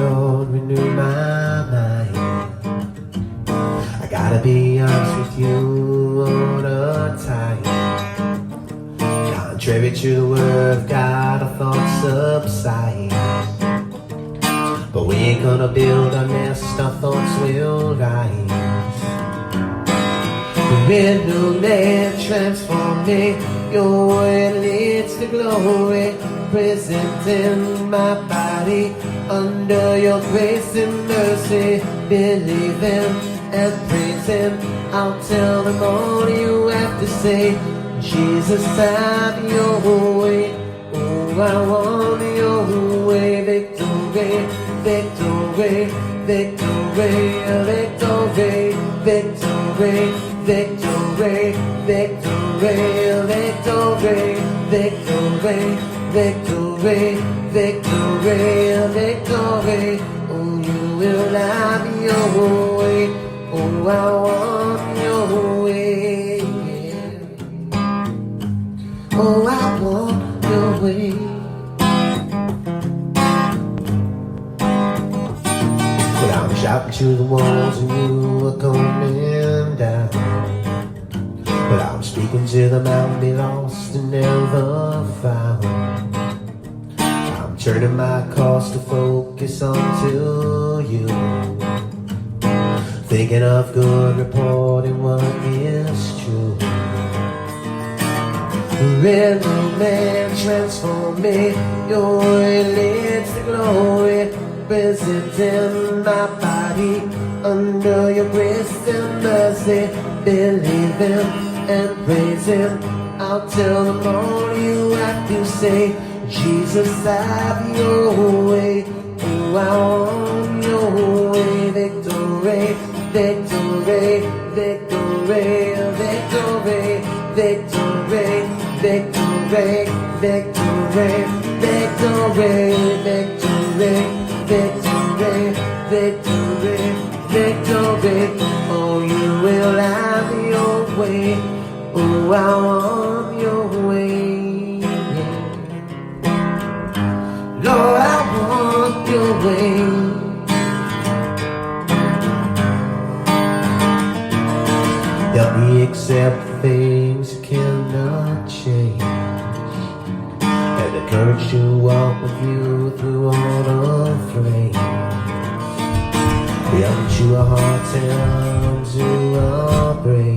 Lord, renew my mind. I gotta be honest with you all the time. Contrary to the word of God, our thoughts subside. But we ain't gonna build a nest, our thoughts will rise. Renew me, transform me, your word leads to glory. Present in my body, under your grace and mercy. Believe Him and praise Him, I'll tell them all you have to say. Jesus, have your way, oh I want your way. Victory, victory, victory, victory, victory, victory, victory, victory, victory, victory, victory, victory. Oh, you will have your way, oh I want your way. Oh, I want your way. But I'm shouting to the walls and you are coming down. But I'm speaking to the mountain, be lost and never found. I'm turning my course to focus onto you, thinking of good report and what is true. Renew me, transform me, your way leads to glory. Present in my body, under your grace and mercy. Believe Him and praise Him, I'll tell them all you have to say. Jesus, have your way, oh I want your way. Victory, victory, victory, victory, victory, victory, victory, victory, victory, victory, victory, victory. Oh, you will have your way, oh I want your way. Lord, I want your way. Help me accept things you cannot change, and the courage to walk with you through all the flames. Help me to a hard time to embrace.